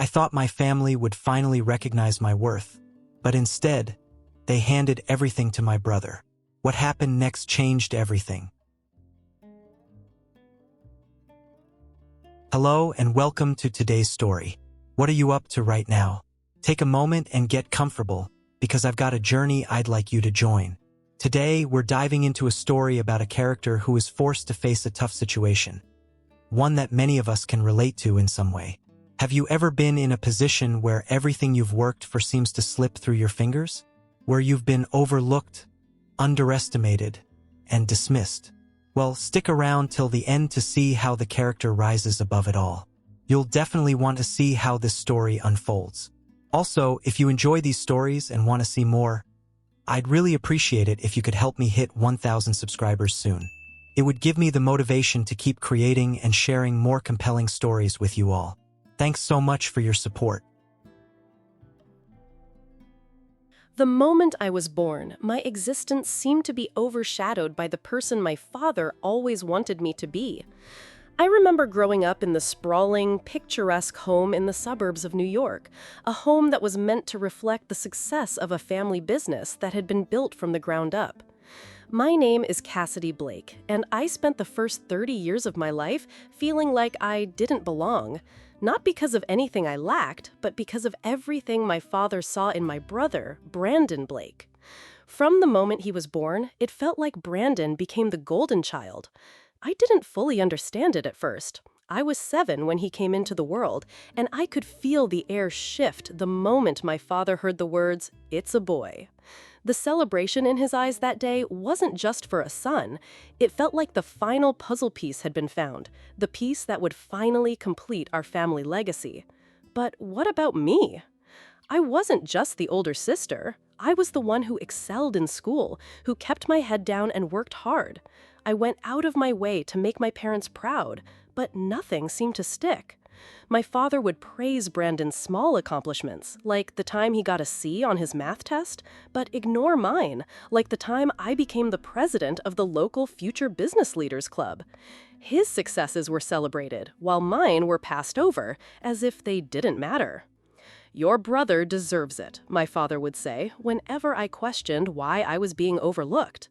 I thought my family would finally recognize my worth, but instead, they handed everything to my brother. What happened next changed everything. Hello and welcome to today's story. What are you up to right now? Take a moment and get comfortable, because I've got a journey I'd like you to join. Today, we're diving into a story about a character who is forced to face a tough situation. One that many of us can relate to in some way. Have you ever been in a position where everything you've worked for seems to slip through your fingers? Where you've been overlooked, underestimated, and dismissed? Well, stick around till the end to see how the character rises above it all. You'll definitely want to see how this story unfolds. Also, if you enjoy these stories and want to see more, I'd really appreciate it if you could help me hit 1,000 subscribers soon. It would give me the motivation to keep creating and sharing more compelling stories with you all. Thanks so much for your support. The moment I was born, my existence seemed to be overshadowed by the person my father always wanted me to be. I remember growing up in the sprawling, picturesque home in the suburbs of New York, a home that was meant to reflect the success of a family business that had been built from the ground up. My name is Cassidy Blake, and I spent the first 30 years of my life feeling like I didn't belong. Not because of anything I lacked, but because of everything my father saw in my brother, Brandon Blake. From the moment he was born, it felt like Brandon became the golden child. I didn't fully understand it at first. I was 7 when he came into the world, and I could feel the air shift the moment my father heard the words, "It's a boy." The celebration in his eyes that day wasn't just for a son. It felt like the final puzzle piece had been found, the piece that would finally complete our family legacy. But what about me? I wasn't just the older sister. I was the one who excelled in school, who kept my head down and worked hard. I went out of my way to make my parents proud, but nothing seemed to stick. My father would praise Brandon's small accomplishments, like the time he got a C on his math test, but ignore mine, like the time I became the president of the local Future Business Leaders Club. His successes were celebrated, while mine were passed over, as if they didn't matter. "Your brother deserves it," my father would say, whenever I questioned why I was being overlooked.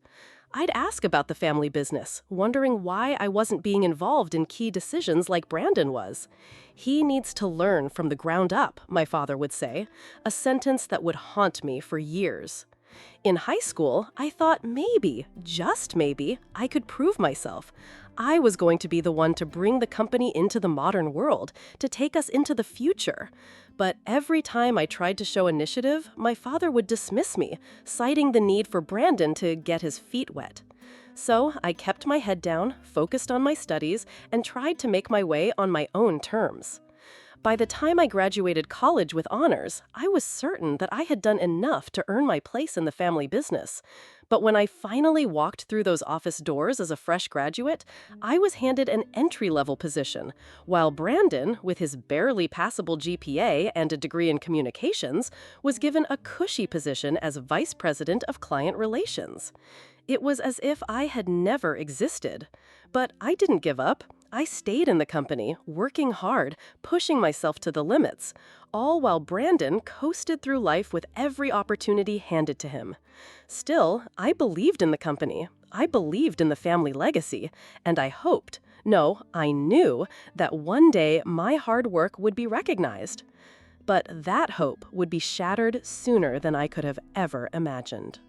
I'd ask about the family business, wondering why I wasn't being involved in key decisions like Brandon was. "He needs to learn from the ground up," my father would say, a sentence that would haunt me for years. In high school, I thought maybe, just maybe, I could prove myself. I was going to be the one to bring the company into the modern world, to take us into the future. But every time I tried to show initiative, my father would dismiss me, citing the need for Brandon to get his feet wet. So I kept my head down, focused on my studies, and tried to make my way on my own terms. By the time I graduated college with honors, I was certain that I had done enough to earn my place in the family business. But when I finally walked through those office doors as a fresh graduate, I was handed an entry-level position, while Brandon, with his barely passable GPA and a degree in communications, was given a cushy position as Vice President of Client Relations. It was as if I had never existed. But I didn't give up. I stayed in the company, working hard, pushing myself to the limits, all while Brandon coasted through life with every opportunity handed to him. Still, I believed in the company. I believed in the family legacy, and I hoped, no, I knew, that one day my hard work would be recognized. But that hope would be shattered sooner than I could have ever imagined.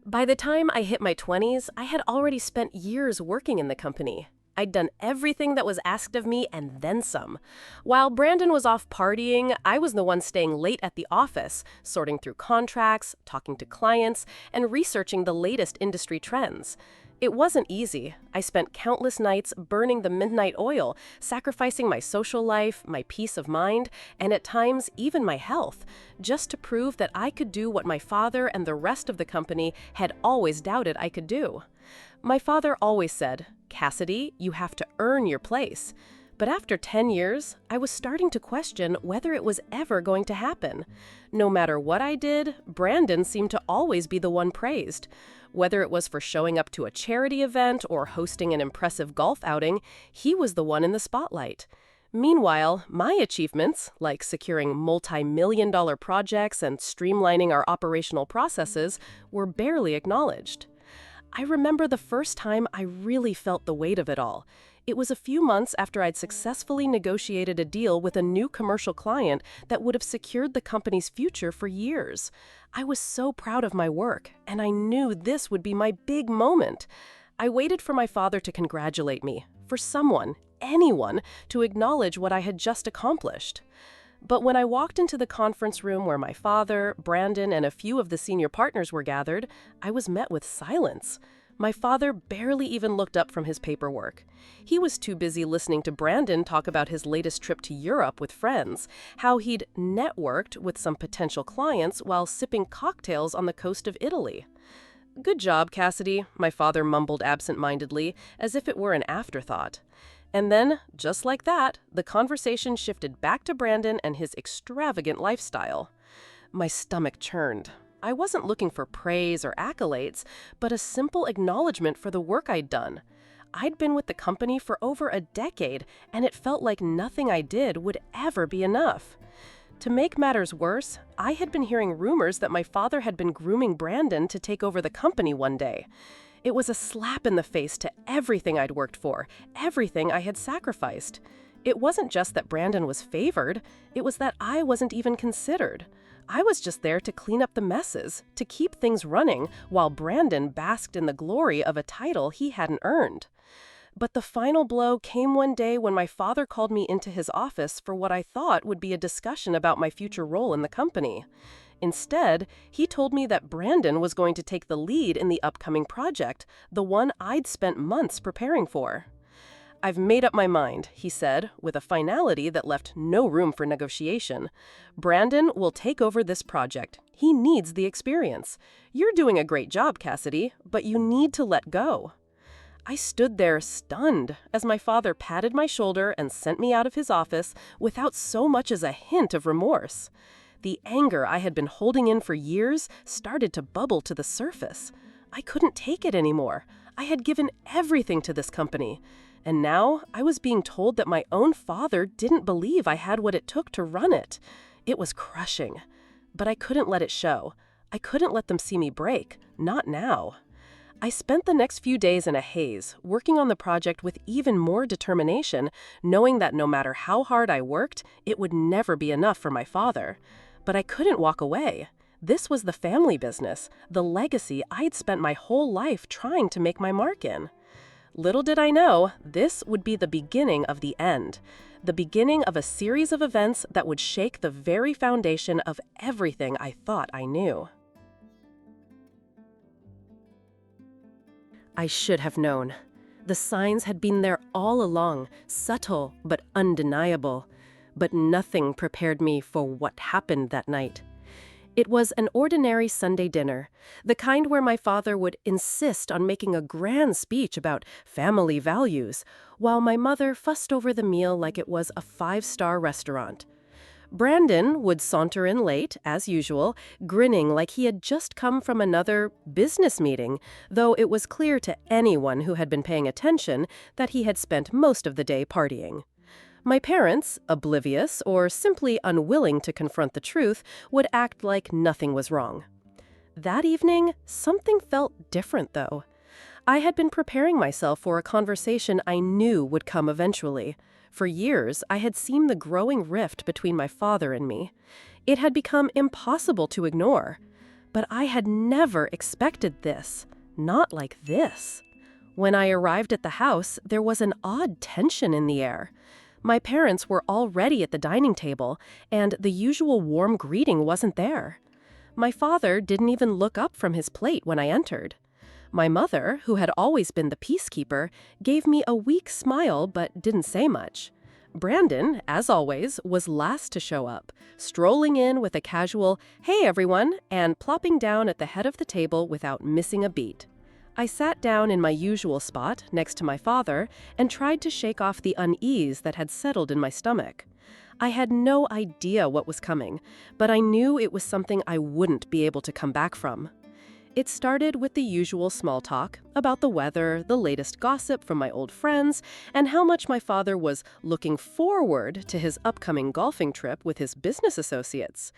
By the time I hit my 20s, I had already spent years working in the company. I'd done everything that was asked of me and then some. While Brandon was off partying, I was the one staying late at the office, sorting through contracts, talking to clients, and researching the latest industry trends. It wasn't easy. I spent countless nights burning the midnight oil, sacrificing my social life, my peace of mind, and at times even my health, just to prove that I could do what my father and the rest of the company had always doubted I could do. My father always said, "Cassidy, you have to earn your place." But after 10 years, I was starting to question whether it was ever going to happen. No matter what I did, Brandon seemed to always be the one praised. Whether it was for showing up to a charity event or hosting an impressive golf outing, he was the one in the spotlight. Meanwhile, my achievements, like securing multi-million-dollar projects and streamlining our operational processes, were barely acknowledged. I remember the first time I really felt the weight of it all. It was a few months after I'd successfully negotiated a deal with a new commercial client that would have secured the company's future for years. I was so proud of my work, and I knew this would be my big moment. I waited for my father to congratulate me, for someone, anyone, to acknowledge what I had just accomplished. But when I walked into the conference room where my father, Brandon, and a few of the senior partners were gathered, I was met with silence. My father barely even looked up from his paperwork. He was too busy listening to Brandon talk about his latest trip to Europe with friends, how he'd networked with some potential clients while sipping cocktails on the coast of Italy. "Good job, Cassidy," my father mumbled absent-mindedly, as if it were an afterthought. And then, just like that, the conversation shifted back to Brandon and his extravagant lifestyle. My stomach churned. I wasn't looking for praise or accolades, but a simple acknowledgement for the work I'd done. I'd been with the company for over a decade, and it felt like nothing I did would ever be enough. To make matters worse, I had been hearing rumors that my father had been grooming Brandon to take over the company one day. It was a slap in the face to everything I'd worked for, everything I had sacrificed. It wasn't just that Brandon was favored, it was that I wasn't even considered. I was just there to clean up the messes, to keep things running, while Brandon basked in the glory of a title he hadn't earned. But the final blow came one day when my father called me into his office for what I thought would be a discussion about my future role in the company. Instead, he told me that Brandon was going to take the lead in the upcoming project, the one I'd spent months preparing for. "I've made up my mind," he said, with a finality that left no room for negotiation. "Brandon will take over this project. He needs the experience. You're doing a great job, Cassidy, but you need to let go." I stood there stunned as my father patted my shoulder and sent me out of his office without so much as a hint of remorse. The anger I had been holding in for years started to bubble to the surface. I couldn't take it anymore. I had given everything to this company. And now I was being told that my own father didn't believe I had what it took to run it. It was crushing. But I couldn't let it show. I couldn't let them see me break. Not now. I spent the next few days in a haze, working on the project with even more determination, knowing that no matter how hard I worked, it would never be enough for my father. But I couldn't walk away. This was the family business, the legacy I'd spent my whole life trying to make my mark in. Little did I know, this would be the beginning of the end. The beginning of a series of events that would shake the very foundation of everything I thought I knew. I should have known. The signs had been there all along, subtle but undeniable. But nothing prepared me for what happened that night. It was an ordinary Sunday dinner, the kind where my father would insist on making a grand speech about family values, while my mother fussed over the meal like it was a five-star restaurant. Brandon would saunter in late, as usual, grinning like he had just come from another business meeting, though it was clear to anyone who had been paying attention that he had spent most of the day partying. My parents, oblivious or simply unwilling to confront the truth, would act like nothing was wrong. That evening, something felt different, though. I had been preparing myself for a conversation I knew would come eventually. For years, I had seen the growing rift between my father and me. It had become impossible to ignore. But I had never expected this. Not like this. When I arrived at the house, there was an odd tension in the air. My parents were already at the dining table, and the usual warm greeting wasn't there. My father didn't even look up from his plate when I entered. My mother, who had always been the peacekeeper, gave me a weak smile but didn't say much. Brandon, as always, was last to show up, strolling in with a casual, "Hey everyone," and plopping down at the head of the table without missing a beat. I sat down in my usual spot, next to my father, and tried to shake off the unease that had settled in my stomach. I had no idea what was coming, but I knew it was something I wouldn't be able to come back from. It started with the usual small talk about the weather, the latest gossip from my old friends, and how much my father was looking forward to his upcoming golfing trip with his business associates.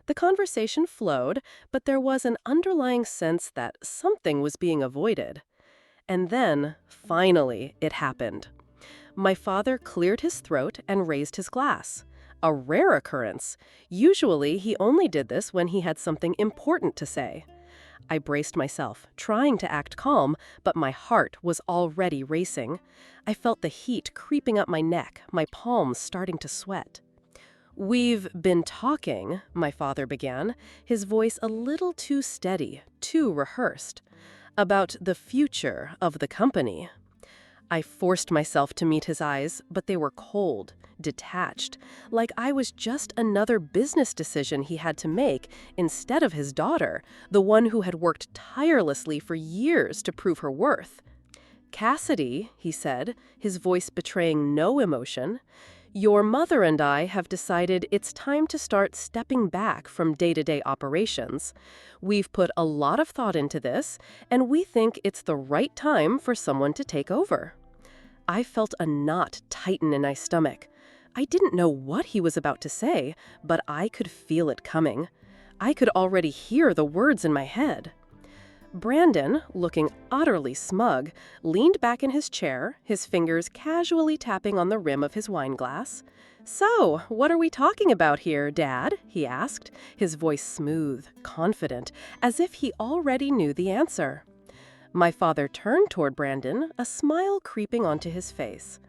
The conversation flowed, but there was an underlying sense that something was being avoided. And then, finally, it happened. My father cleared his throat and raised his glass. A rare occurrence. Usually, he only did this when he had something important to say. I braced myself, trying to act calm, but my heart was already racing. I felt the heat creeping up my neck, my palms starting to sweat. "We've been talking," my father began, his voice a little too steady, too rehearsed, "about the future of the company." I forced myself to meet his eyes, but they were cold, detached, like I was just another business decision he had to make instead of his daughter, the one who had worked tirelessly for years to prove her worth. "Cassidy," he said, his voice betraying no emotion, "your mother and I have decided it's time to start stepping back from day-to-day operations. We've put a lot of thought into this, and we think it's the right time for someone to take over." I felt a knot tighten in my stomach. I didn't know what he was about to say, but I could feel it coming. I could already hear the words in my head. Brandon, looking utterly smug, leaned back in his chair, his fingers casually tapping on the rim of his wine glass. "So, what are we talking about here, Dad?" he asked, his voice smooth, confident, as if he already knew the answer. My father turned toward Brandon, a smile creeping onto his face.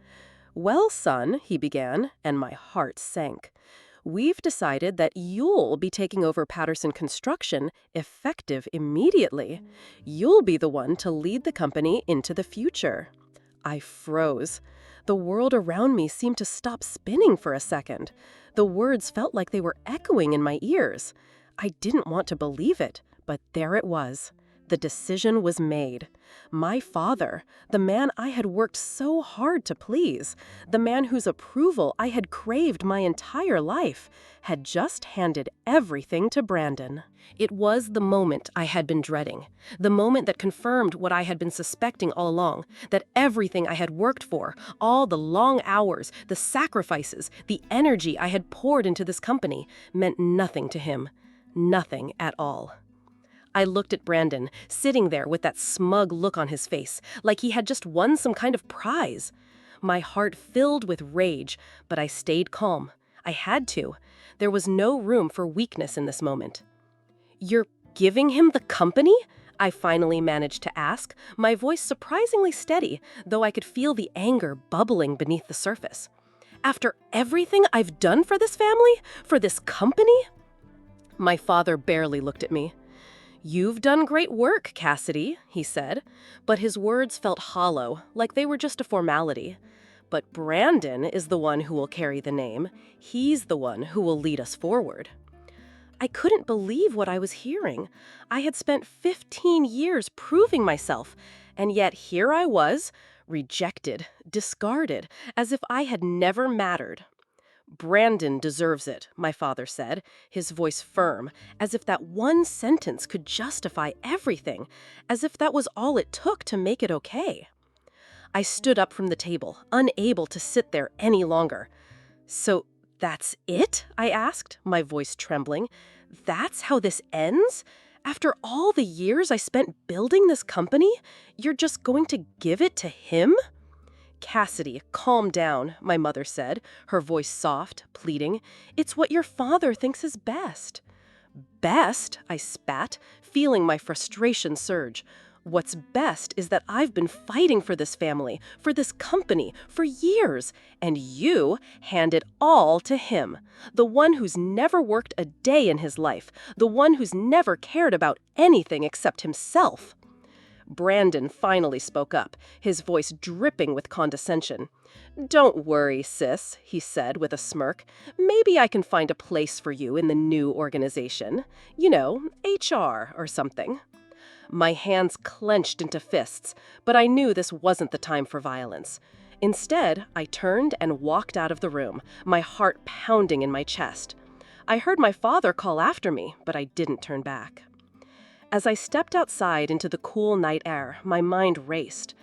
"Well, son," he began, and my heart sank. "We've decided that you'll be taking over Patterson Construction, effective immediately. You'll be the one to lead the company into the future." I froze. The world around me seemed to stop spinning for a second. The words felt like they were echoing in my ears. I didn't want to believe it, but there it was. The decision was made. My father, the man I had worked so hard to please, the man whose approval I had craved my entire life, had just handed everything to Brandon. It was the moment I had been dreading, the moment that confirmed what I had been suspecting all along, that everything I had worked for, all the long hours, the sacrifices, the energy I had poured into this company, meant nothing to him. Nothing at all. I looked at Brandon, sitting there with that smug look on his face, like he had just won some kind of prize. My heart filled with rage, but I stayed calm. I had to. There was no room for weakness in this moment. "You're giving him the company?" I finally managed to ask, my voice surprisingly steady, though I could feel the anger bubbling beneath the surface. "After everything I've done for this family? For this company?" My father barely looked at me. "You've done great work, Cassidy," he said, but his words felt hollow, like they were just a formality. "But Brandon is the one who will carry the name. He's the one who will lead us forward." I couldn't believe what I was hearing. I had spent 15 years proving myself, and yet here I was, rejected, discarded, as if I had never mattered. "Brandon deserves it," my father said, his voice firm, as if that one sentence could justify everything, as if that was all it took to make it okay. I stood up from the table, unable to sit there any longer. "So that's it?" I asked, my voice trembling. "That's how this ends? After all the years I spent building this company, you're just going to give it to him?" "Cassidy, calm down," my mother said, her voice soft, pleading. "It's what your father thinks is best." "Best?" I spat, feeling my frustration surge. "What's best is that I've been fighting for this family, for this company, for years, and you hand it all to him, the one who's never worked a day in his life, the one who's never cared about anything except himself." Brandon finally spoke up, his voice dripping with condescension. "Don't worry, sis," he said with a smirk. "Maybe I can find a place for you in the new organization. You know, HR or something." My hands clenched into fists, but I knew this wasn't the time for violence. Instead, I turned and walked out of the room, my heart pounding in my chest. I heard my father call after me, but I didn't turn back. As I stepped outside into the cool night air, my mind raced.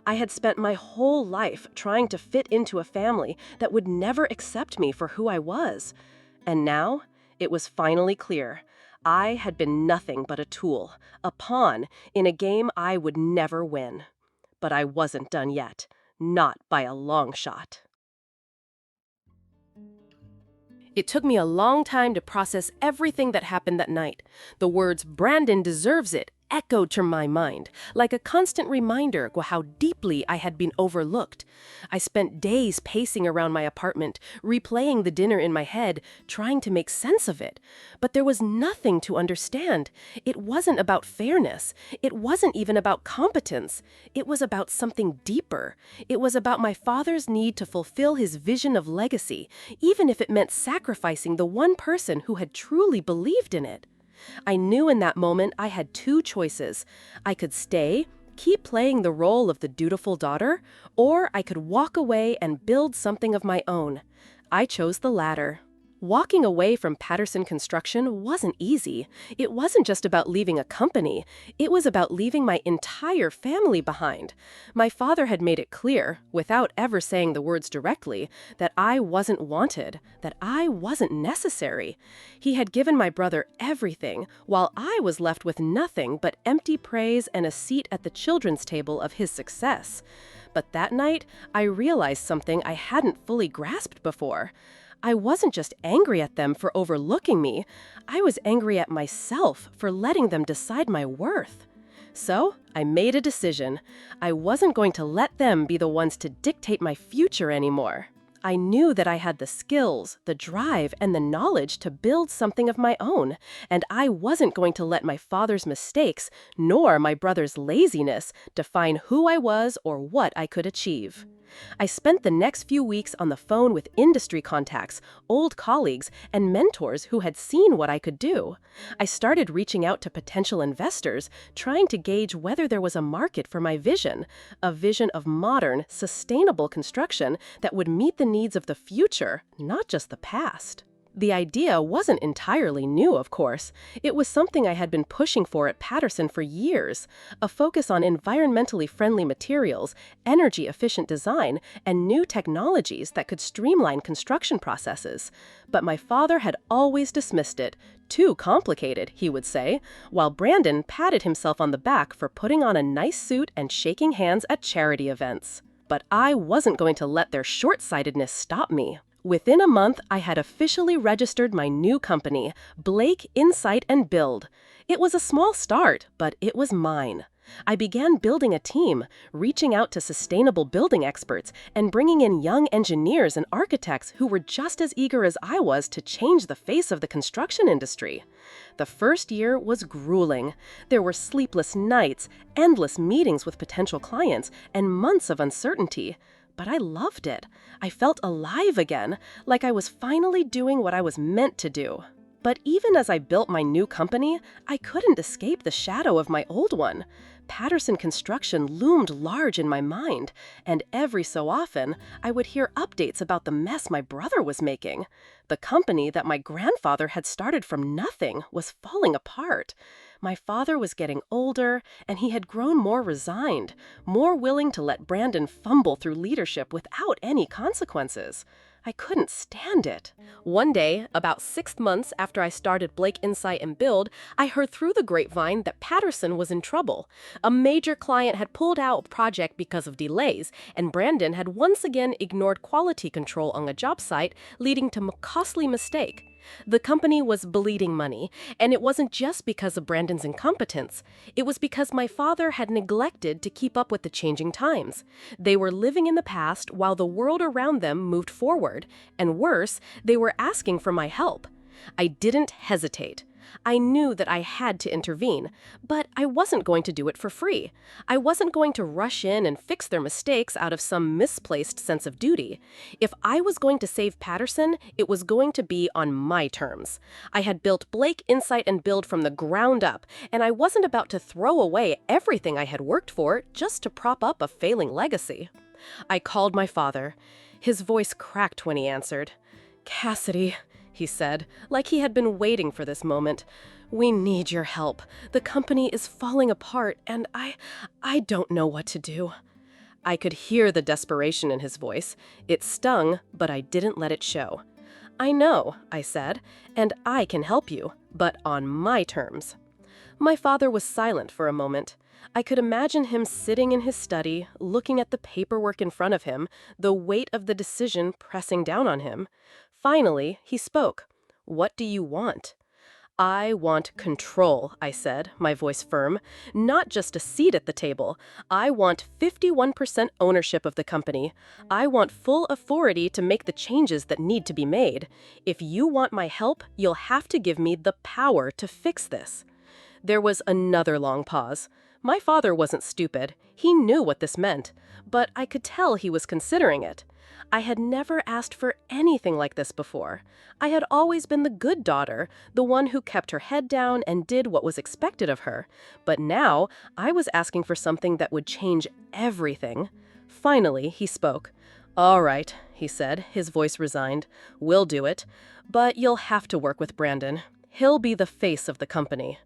I had spent my whole life trying to fit into a family that would never accept me for who I was. And now, it was finally clear. I had been nothing but a tool, a pawn, in a game I would never win. But I wasn't done yet. Not by a long shot. It took me a long time to process everything that happened that night. The words, "Brandon deserves it," echoed through my mind, like a constant reminder of how deeply I had been overlooked. I spent days pacing around my apartment, replaying the dinner in my head, trying to make sense of it. But there was nothing to understand. It wasn't about fairness. It wasn't even about competence. It was about something deeper. It was about my father's need to fulfill his vision of legacy, even if it meant sacrificing the one person who had truly believed in it. I knew in that moment I had two choices. I could stay, keep playing the role of the dutiful daughter, or I could walk away and build something of my own. I chose the latter. Walking away from Patterson Construction wasn't easy. It wasn't just about leaving a company. It was about leaving my entire family behind. My father had made it clear, without ever saying the words directly, that I wasn't wanted, that I wasn't necessary. He had given my brother everything, while I was left with nothing but empty praise and a seat at the children's table of his success. But that night, I realized something I hadn't fully grasped before. I wasn't just angry at them for overlooking me. I was angry at myself for letting them decide my worth. So, I made a decision. I wasn't going to let them be the ones to dictate my future anymore. I knew that I had the skills, the drive, and the knowledge to build something of my own, and I wasn't going to let my father's mistakes, nor my brother's laziness, define who I was or what I could achieve. I spent the next few weeks on the phone with industry contacts, old colleagues, and mentors who had seen what I could do. I started reaching out to potential investors, trying to gauge whether there was a market for my vision, a vision of modern, sustainable construction that would meet the needs of the future, not just the past. The idea wasn't entirely new, of course. It was something I had been pushing for at Patterson for years, a focus on environmentally friendly materials, energy-efficient design, and new technologies that could streamline construction processes. But my father had always dismissed it. Too complicated, he would say, while Brandon patted himself on the back for putting on a nice suit and shaking hands at charity events. But I wasn't going to let their short-sightedness stop me. Within a month, I had officially registered my new company, Blake Insight and Build. It was a small start, but it was mine. I began building a team, reaching out to sustainable building experts, and bringing in young engineers and architects who were just as eager as I was to change the face of the construction industry. The first year was grueling. There were sleepless nights, endless meetings with potential clients, and months of uncertainty. But I loved it. I felt alive again, like I was finally doing what I was meant to do. But even as I built my new company, I couldn't escape the shadow of my old one. Patterson Construction loomed large in my mind, and every so often, I would hear updates about the mess my brother was making. The company that my grandfather had started from nothing was falling apart. My father was getting older, and he had grown more resigned, more willing to let Brandon fumble through leadership without any consequences. I couldn't stand it. One day, about 6 months after I started Blake Insight and Build, I heard through the grapevine that Patterson was in trouble. A major client had pulled out a project because of delays, and Brandon had once again ignored quality control on a job site, leading to a costly mistake. The company was bleeding money, and it wasn't just because of Brandon's incompetence. It was because my father had neglected to keep up with the changing times. They were living in the past while the world around them moved forward, and worse, they were asking for my help. I didn't hesitate. I knew that I had to intervene, but I wasn't going to do it for free. I wasn't going to rush in and fix their mistakes out of some misplaced sense of duty. If I was going to save Patterson, it was going to be on my terms. I had built Blake Insight and Build from the ground up, and I wasn't about to throw away everything I had worked for just to prop up a failing legacy. I called my father. His voice cracked when he answered. "Cassidy, he said, like he had been waiting for this moment. "We need your help. The company is falling apart, and I don't know what to do." I could hear the desperation in his voice. It stung, but I didn't let it show. "I know," I said, "and I can help you, but on my terms." My father was silent for a moment. I could imagine him sitting in his study, looking at the paperwork in front of him, the weight of the decision pressing down on him. Finally, he spoke. "What do you want?" "I want control," I said, my voice firm. "Not just a seat at the table. I want 51% ownership of the company. I want full authority to make the changes that need to be made. If you want my help, you'll have to give me the power to fix this." There was another long pause. My father wasn't stupid. He knew what this meant, but I could tell he was considering it. I had never asked for anything like this before. I had always been the good daughter, the one who kept her head down and did what was expected of her. But now, I was asking for something that would change everything. Finally, he spoke. "All right," he said, his voice resigned. "We'll do it. But you'll have to work with Brandon. He'll be the face of the company."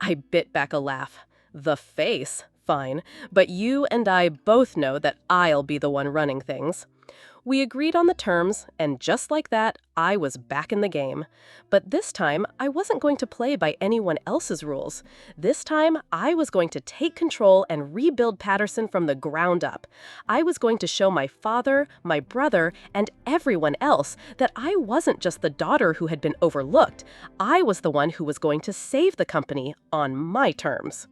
I bit back a laugh. "The face? Fine. But you and I both know that I'll be the one running things." We agreed on the terms, and just like that, I was back in the game. But this time, I wasn't going to play by anyone else's rules. This time, I was going to take control and rebuild Patterson from the ground up. I was going to show my father, my brother, and everyone else that I wasn't just the daughter who had been overlooked. I was the one who was going to save the company on my terms.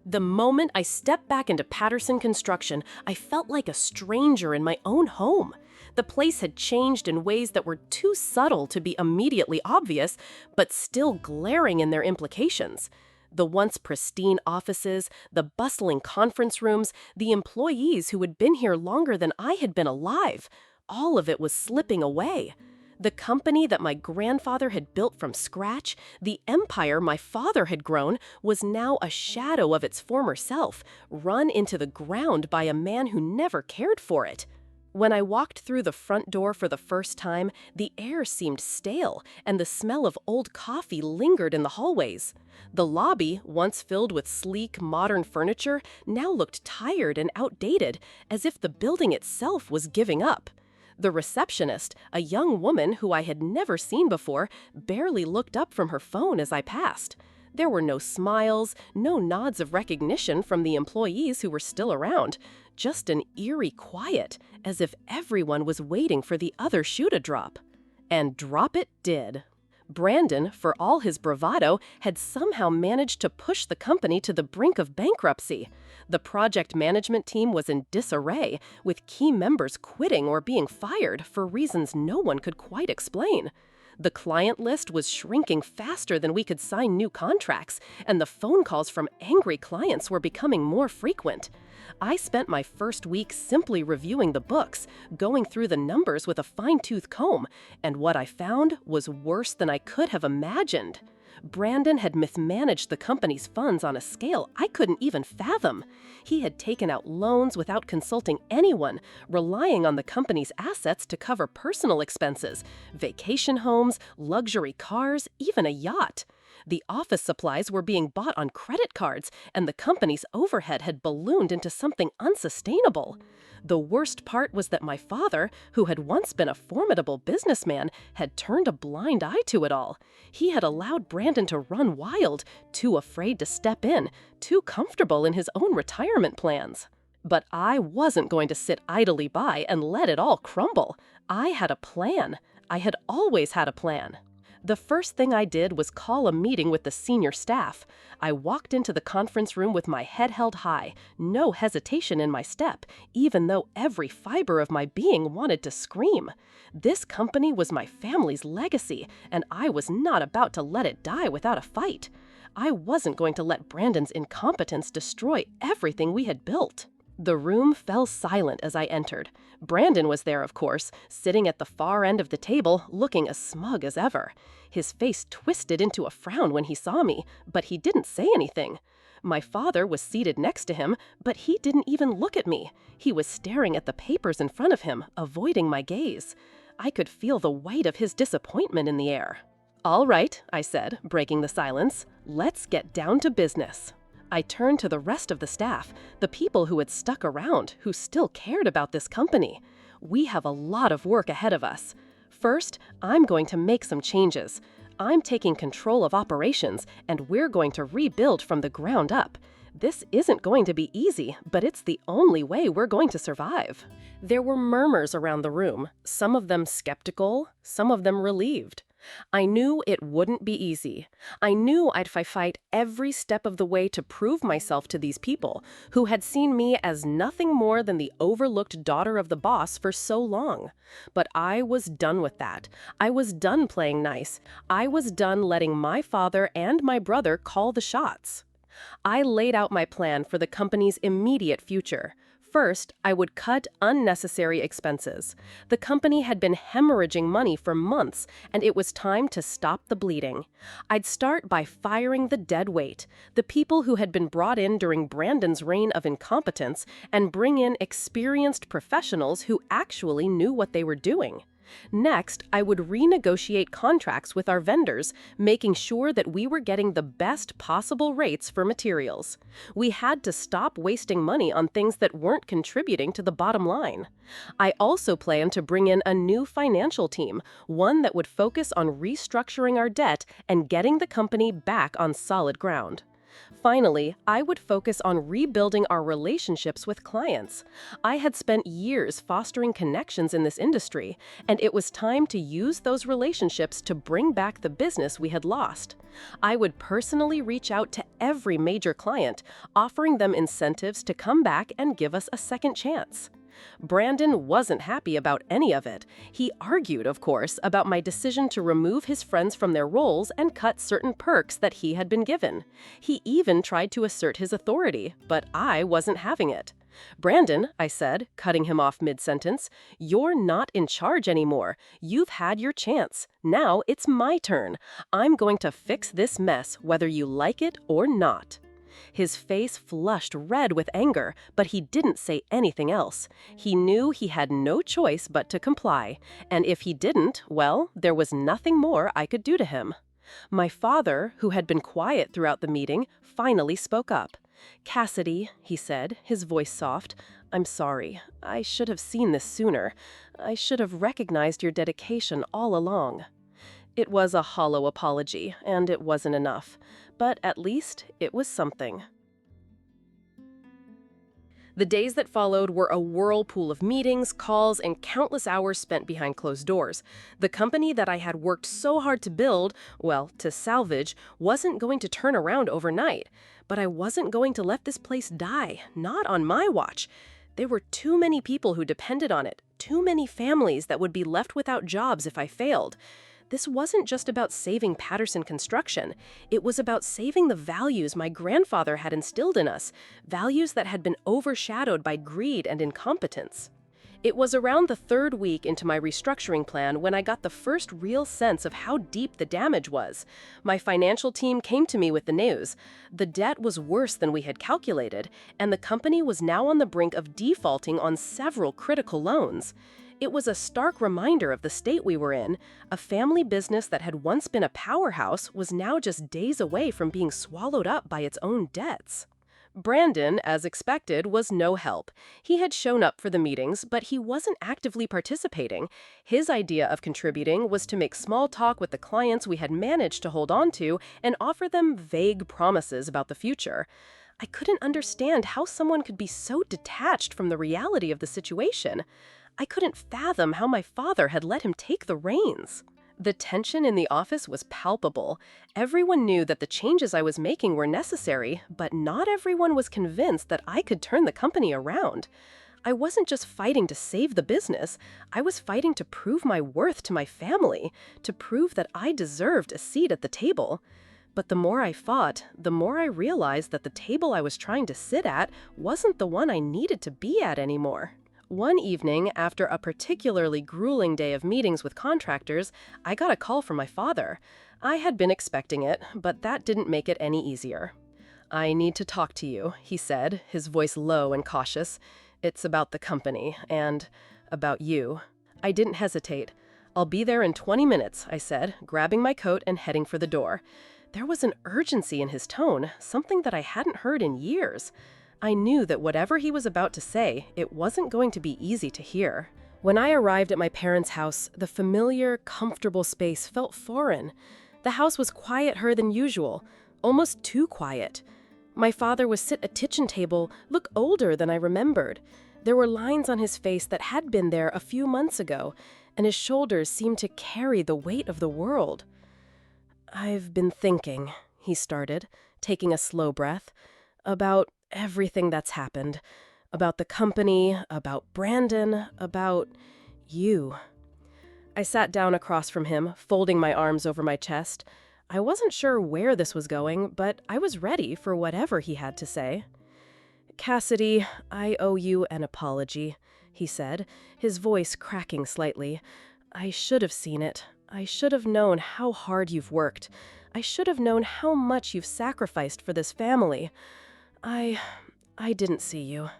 The moment I stepped back into Patterson Construction, I felt like a stranger in my own home. The place had changed in ways that were too subtle to be immediately obvious, but still glaring in their implications. The once pristine offices, the bustling conference rooms, the employees who had been here longer than I had been alive, all of it was slipping away. The company that my grandfather had built from scratch, the empire my father had grown, was now a shadow of its former self, run into the ground by a man who never cared for it. When I walked through the front door for the first time, the air seemed stale, and the smell of old coffee lingered in the hallways. The lobby, once filled with sleek, modern furniture, now looked tired and outdated, as if the building itself was giving up. The receptionist, a young woman who I had never seen before, barely looked up from her phone as I passed. There were no smiles, no nods of recognition from the employees who were still around, just an eerie quiet, as if everyone was waiting for the other shoe to drop. And drop it did. Brandon, for all his bravado, had somehow managed to push the company to the brink of bankruptcy. The project management team was in disarray, with key members quitting or being fired for reasons no one could quite explain. The client list was shrinking faster than we could sign new contracts, and the phone calls from angry clients were becoming more frequent. I spent my first week simply reviewing the books, going through the numbers with a fine-tooth comb, and what I found was worse than I could have imagined. Brandon had mismanaged the company's funds on a scale I couldn't even fathom. He had taken out loans without consulting anyone, relying on the company's assets to cover personal expenses, vacation homes, luxury cars, even a yacht. The office supplies were being bought on credit cards, and the company's overhead had ballooned into something unsustainable. The worst part was that my father, who had once been a formidable businessman, had turned a blind eye to it all. He had allowed Brandon to run wild, too afraid to step in, too comfortable in his own retirement plans. But I wasn't going to sit idly by and let it all crumble. I had a plan. I had always had a plan. The first thing I did was call a meeting with the senior staff. I walked into the conference room with my head held high, no hesitation in my step, even though every fiber of my being wanted to scream. This company was my family's legacy, and I was not about to let it die without a fight. I wasn't going to let Brandon's incompetence destroy everything we had built. The room fell silent as I entered. Brandon was there, of course, sitting at the far end of the table, looking as smug as ever. His face twisted into a frown when he saw me, but he didn't say anything. My father was seated next to him, but he didn't even look at me. He was staring at the papers in front of him, avoiding my gaze. I could feel the weight of his disappointment in the air. "All right," I said, breaking the silence. "Let's get down to business." I turned to the rest of the staff, the people who had stuck around, who still cared about this company. "We have a lot of work ahead of us. First, I'm going to make some changes. I'm taking control of operations, and we're going to rebuild from the ground up. This isn't going to be easy, but it's the only way we're going to survive." There were murmurs around the room, some of them skeptical, some of them relieved. I knew it wouldn't be easy. I knew I'd fight every step of the way to prove myself to these people, who had seen me as nothing more than the overlooked daughter of the boss for so long. But I was done with that. I was done playing nice. I was done letting my father and my brother call the shots. I laid out my plan for the company's immediate future. First, I would cut unnecessary expenses. The company had been hemorrhaging money for months, and it was time to stop the bleeding. I'd start by firing the dead weight, the people who had been brought in during Brandon's reign of incompetence, and bring in experienced professionals who actually knew what they were doing. Next, I would renegotiate contracts with our vendors, making sure that we were getting the best possible rates for materials. We had to stop wasting money on things that weren't contributing to the bottom line. I also planned to bring in a new financial team, one that would focus on restructuring our debt and getting the company back on solid ground. Finally, I would focus on rebuilding our relationships with clients. I had spent years fostering connections in this industry, and it was time to use those relationships to bring back the business we had lost. I would personally reach out to every major client, offering them incentives to come back and give us a second chance. Brandon wasn't happy about any of it. He argued, of course, about my decision to remove his friends from their roles and cut certain perks that he had been given. He even tried to assert his authority, but I wasn't having it. "Brandon," I said, cutting him off mid-sentence, "you're not in charge anymore. You've had your chance. Now it's my turn. I'm going to fix this mess, whether you like it or not." His face flushed red with anger, but he didn't say anything else. He knew he had no choice but to comply, and if he didn't, well, there was nothing more I could do to him. My father, who had been quiet throughout the meeting, finally spoke up. "Cassidy," he said, his voice soft, "I'm sorry. I should have seen this sooner. I should have recognized your dedication all along." It was a hollow apology, and it wasn't enough. But at least it was something. The days that followed were a whirlpool of meetings, calls, and countless hours spent behind closed doors. The company that I had worked so hard to build, well, to salvage, wasn't going to turn around overnight. But I wasn't going to let this place die, not on my watch. There were too many people who depended on it, too many families that would be left without jobs if I failed. This wasn't just about saving Patterson Construction. It was about saving the values my grandfather had instilled in us, values that had been overshadowed by greed and incompetence. It was around the third week into my restructuring plan when I got the first real sense of how deep the damage was. My financial team came to me with the news. The debt was worse than we had calculated, and the company was now on the brink of defaulting on several critical loans. It was a stark reminder of the state we were in. A family business that had once been a powerhouse was now just days away from being swallowed up by its own debts. Brandon, as expected, was no help. He had shown up for the meetings, but he wasn't actively participating. His idea of contributing was to make small talk with the clients we had managed to hold on to and offer them vague promises about the future. I couldn't understand how someone could be so detached from the reality of the situation. I couldn't fathom how my father had let him take the reins. The tension in the office was palpable. Everyone knew that the changes I was making were necessary, but not everyone was convinced that I could turn the company around. I wasn't just fighting to save the business. I was fighting to prove my worth to my family, to prove that I deserved a seat at the table. But the more I fought, the more I realized that the table I was trying to sit at wasn't the one I needed to be at anymore. One evening, after a particularly grueling day of meetings with contractors, I got a call from my father. I had been expecting it, but that didn't make it any easier. "I need to talk to you," he said, his voice low and cautious. "It's about the company, and about you." I didn't hesitate. "I'll be there in 20 minutes," I said, grabbing my coat and heading for the door. There was an urgency in his tone, something that I hadn't heard in years. I knew that whatever he was about to say, it wasn't going to be easy to hear. When I arrived at my parents' house, the familiar, comfortable space felt foreign. The house was quieter than usual, almost too quiet. My father was sit at a kitchen table, look older than I remembered. There were lines on his face that had been there a few months ago, and his shoulders seemed to carry the weight of the world. "I've been thinking," he started, taking a slow breath, "about everything that's happened. About the company, about Brandon, about you." I sat down across from him, folding my arms over my chest. I wasn't sure where this was going, but I was ready for whatever he had to say. "Cassidy, I owe you an apology," he said, his voice cracking slightly. "I should have seen it. I should have known how hard you've worked. I should have known how much you've sacrificed for this family. I didn't see you.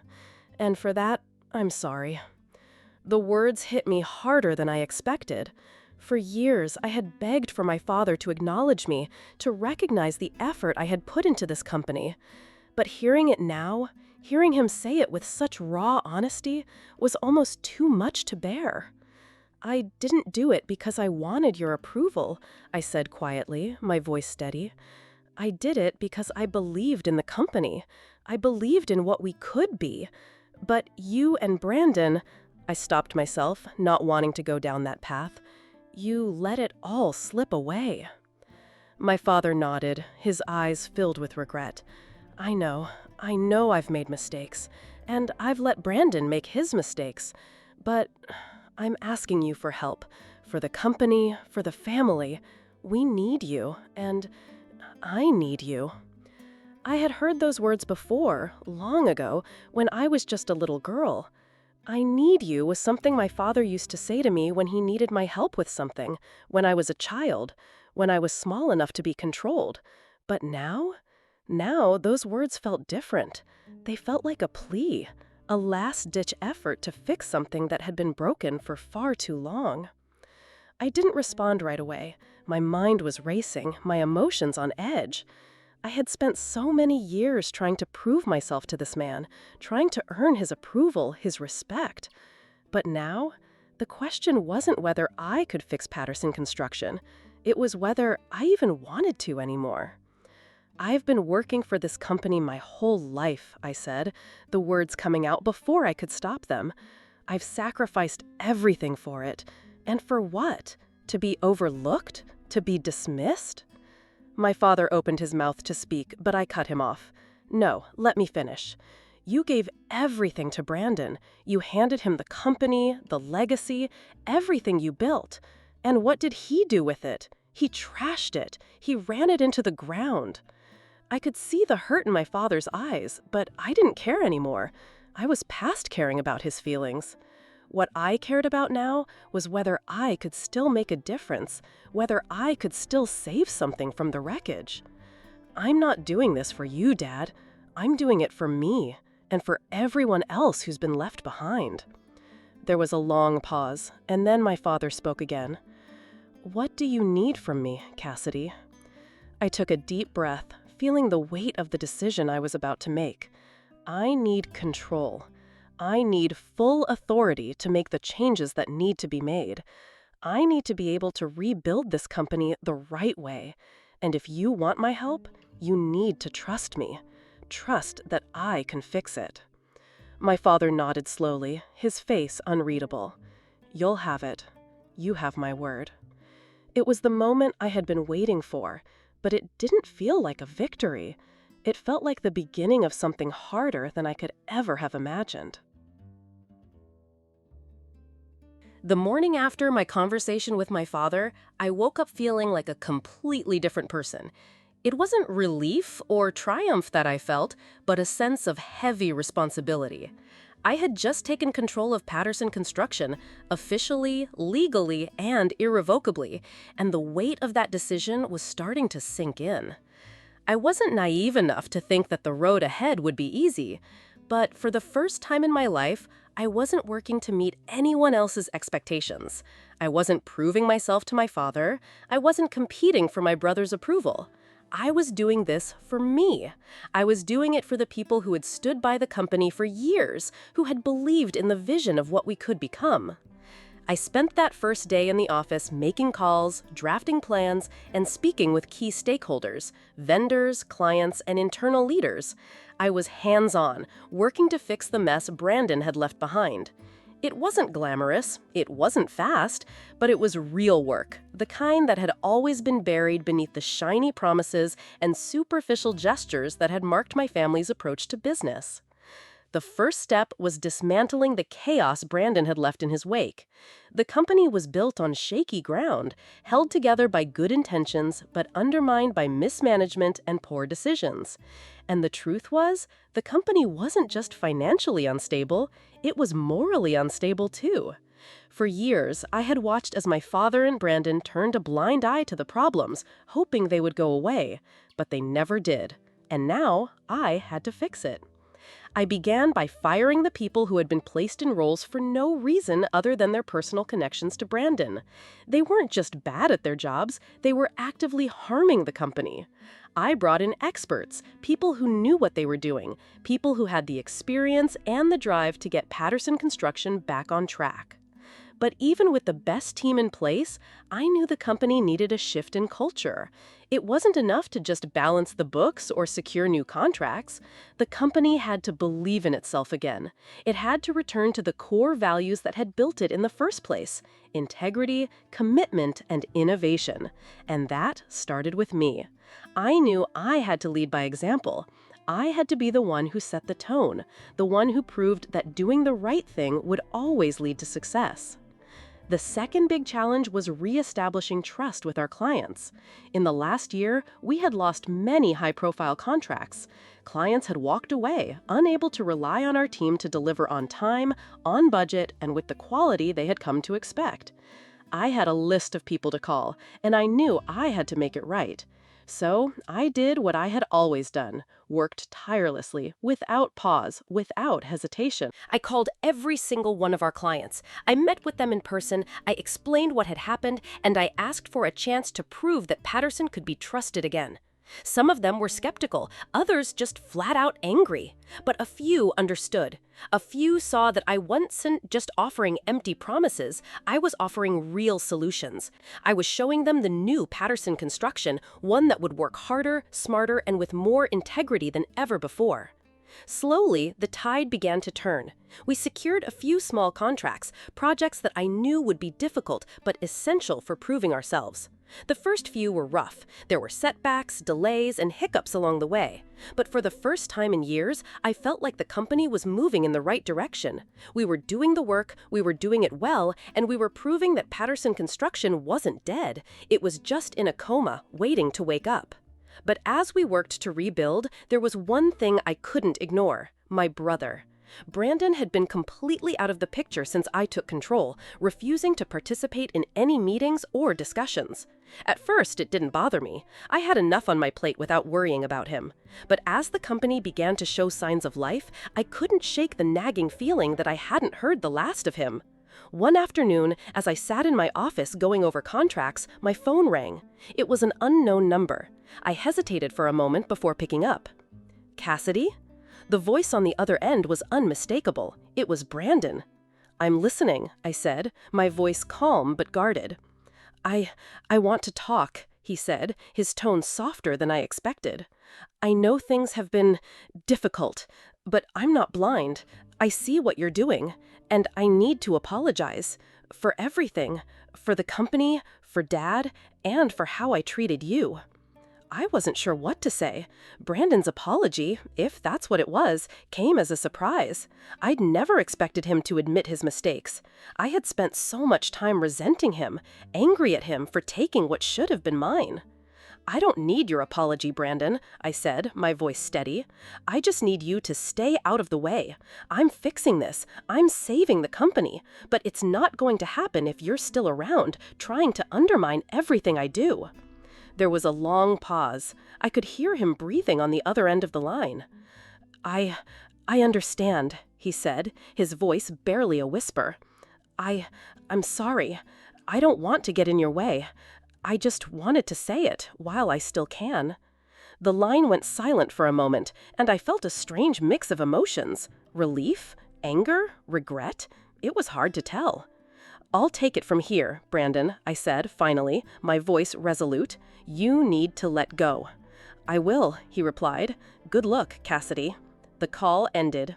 And for that, I'm sorry." The words hit me harder than I expected. For years, I had begged for my father to acknowledge me, to recognize the effort I had put into this company. But hearing it now, hearing him say it with such raw honesty, was almost too much to bear. "I didn't do it because I wanted your approval," I said quietly, my voice steady. "I did it because I believed in the company. I believed in what we could be. But you and Brandon," I stopped myself, not wanting to go down that path, "you let it all slip away." My father nodded, his eyes filled with regret. I know I've made mistakes, and I've let Brandon make his mistakes. But I'm asking you for help, for the company, for the family. We need you, and I need you." I had heard those words before, long ago, when I was just a little girl. "I need you" was something my father used to say to me when he needed my help with something, when I was a child, when I was small enough to be controlled. But now those words felt different. They felt like a plea, a last-ditch effort to fix something that had been broken for far too long. I didn't respond right away. My mind was racing, my emotions on edge. I had spent so many years trying to prove myself to this man, trying to earn his approval, his respect. But now, the question wasn't whether I could fix Patterson Construction. It was whether I even wanted to anymore. "I've been working for this company my whole life," I said, the words coming out before I could stop them. "I've sacrificed everything for it. And for what? To be overlooked? To be dismissed?" My father opened his mouth to speak, but I cut him off. "No, let me finish. You gave everything to Brandon. You handed him the company, the legacy, everything you built. And what did he do with it? He trashed it. He ran it into the ground." I could see the hurt in my father's eyes, but I didn't care anymore. I was past caring about his feelings. What I cared about now was whether I could still make a difference, whether I could still save something from the wreckage. "I'm not doing this for you, Dad. I'm doing it for me, and for everyone else who's been left behind." There was a long pause, and then my father spoke again. "What do you need from me, Cassidy?" I took a deep breath, feeling the weight of the decision I was about to make. I need control. I need full authority to make the changes that need to be made. I need to be able to rebuild this company the right way. And if you want my help, you need to trust me. Trust that I can fix it. My father nodded slowly, his face unreadable. "You'll have it. You have my word." It was the moment I had been waiting for, but it didn't feel like a victory. It felt like the beginning of something harder than I could ever have imagined. The morning after my conversation with my father, I woke up feeling like a completely different person. It wasn't relief or triumph that I felt, but a sense of heavy responsibility. I had just taken control of Patterson Construction, officially, legally, and irrevocably, and the weight of that decision was starting to sink in. I wasn't naive enough to think that the road ahead would be easy, but for the first time in my life, I wasn't working to meet anyone else's expectations. I wasn't proving myself to my father. I wasn't competing for my brother's approval. I was doing this for me. I was doing it for the people who had stood by the company for years, who had believed in the vision of what we could become. I spent that first day in the office making calls, drafting plans, and speaking with key stakeholders, vendors, clients, and internal leaders. I was hands-on, working to fix the mess Brandon had left behind. It wasn't glamorous, it wasn't fast, but it was real work, the kind that had always been buried beneath the shiny promises and superficial gestures that had marked my family's approach to business. The first step was dismantling the chaos Brandon had left in his wake. The company was built on shaky ground, held together by good intentions, but undermined by mismanagement and poor decisions. And the truth was, the company wasn't just financially unstable, it was morally unstable too. For years, I had watched as my father and Brandon turned a blind eye to the problems, hoping they would go away, but they never did. And now, I had to fix it. I began by firing the people who had been placed in roles for no reason other than their personal connections to Brandon. They weren't just bad at their jobs, they were actively harming the company. I brought in experts, people who knew what they were doing, people who had the experience and the drive to get Patterson Construction back on track. But even with the best team in place, I knew the company needed a shift in culture. It wasn't enough to just balance the books or secure new contracts. The company had to believe in itself again. It had to return to the core values that had built it in the first place: integrity, commitment, and innovation. And that started with me. I knew I had to lead by example. I had to be the one who set the tone, the one who proved that doing the right thing would always lead to success. The second big challenge was reestablishing trust with our clients. In the last year, we had lost many high-profile contracts. Clients had walked away, unable to rely on our team to deliver on time, on budget, and with the quality they had come to expect. I had a list of people to call, and I knew I had to make it right. So I did what I had always done, worked tirelessly, without pause, without hesitation. I called every single one of our clients. I met with them in person, I explained what had happened, and I asked for a chance to prove that Patterson could be trusted again. Some of them were skeptical, others just flat out angry. But a few understood. A few saw that I wasn't just offering empty promises, I was offering real solutions. I was showing them the new Patterson Construction, one that would work harder, smarter, and with more integrity than ever before. Slowly, the tide began to turn. We secured a few small contracts, projects that I knew would be difficult but essential for proving ourselves. The first few were rough. There were setbacks, delays, and hiccups along the way. But for the first time in years, I felt like the company was moving in the right direction. We were doing the work, we were doing it well, and we were proving that Patterson Construction wasn't dead. It was just in a coma, waiting to wake up. But as we worked to rebuild, there was one thing I couldn't ignore: my brother. Brandon had been completely out of the picture since I took control, refusing to participate in any meetings or discussions. At first, it didn't bother me. I had enough on my plate without worrying about him. But as the company began to show signs of life, I couldn't shake the nagging feeling that I hadn't heard the last of him. One afternoon, as I sat in my office going over contracts, my phone rang. It was an unknown number. I hesitated for a moment before picking up. "Cassidy?" The voice on the other end was unmistakable. It was Brandon. "I'm listening," I said, my voice calm but guarded. I want to talk," he said, his tone softer than I expected. "I know things have been difficult, but I'm not blind. I see what you're doing, and I need to apologize. For everything. For the company, for Dad, and for how I treated you." I wasn't sure what to say. Brandon's apology, if that's what it was, came as a surprise. I'd never expected him to admit his mistakes. I had spent so much time resenting him, angry at him for taking what should have been mine. "I don't need your apology, Brandon," I said, my voice steady. "I just need you to stay out of the way. I'm fixing this. I'm saving the company. But it's not going to happen if you're still around, trying to undermine everything I do." There was a long pause. I could hear him breathing on the other end of the line. I understand," he said, his voice barely a whisper. I'm sorry. I don't want to get in your way. I just wanted to say it while I still can. The line went silent for a moment, and I felt a strange mix of emotions. Relief? Anger? Regret? It was hard to tell. I'll take it from here, Brandon, I said, finally, my voice resolute. You need to let go. I will, he replied. Good luck, Cassidy. The call ended.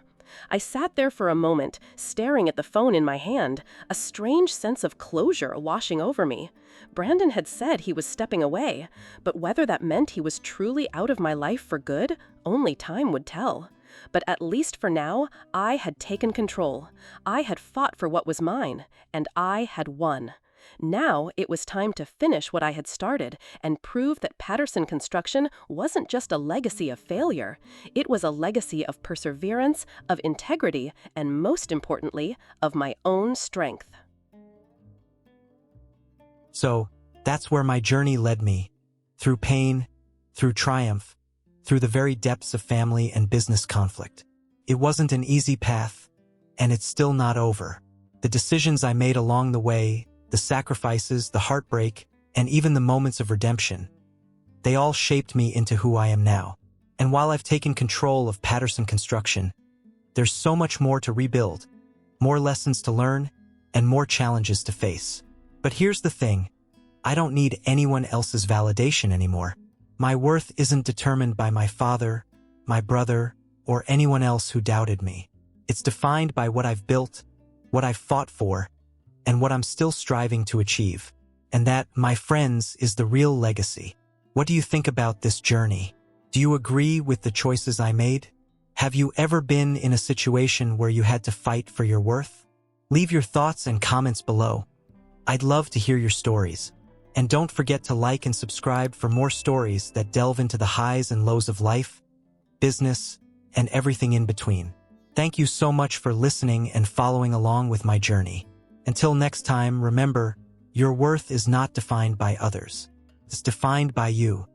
I sat there for a moment, staring at the phone in my hand, a strange sense of closure washing over me. Brandon had said he was stepping away, but whether that meant he was truly out of my life for good, only time would tell. But at least for now, I had taken control. I had fought for what was mine, and I had won. Now it was time to finish what I had started and prove that Patterson Construction wasn't just a legacy of failure. It was a legacy of perseverance, of integrity, and most importantly, of my own strength. So, that's where my journey led me. Through pain, through triumph, through the very depths of family and business conflict. It wasn't an easy path, and it's still not over. The decisions I made along the way, the sacrifices, the heartbreak, and even the moments of redemption, they all shaped me into who I am now. And while I've taken control of Patterson Construction, there's so much more to rebuild, more lessons to learn, and more challenges to face. But here's the thing, I don't need anyone else's validation anymore. My worth isn't determined by my father, my brother, or anyone else who doubted me. It's defined by what I've built, what I've fought for, and what I'm still striving to achieve. And that, my friends, is the real legacy. What do you think about this journey? Do you agree with the choices I made? Have you ever been in a situation where you had to fight for your worth? Leave your thoughts and comments below. I'd love to hear your stories. And don't forget to like and subscribe for more stories that delve into the highs and lows of life, business, and everything in between. Thank you so much for listening and following along with my journey. Until next time, remember, your worth is not defined by others. It's defined by you.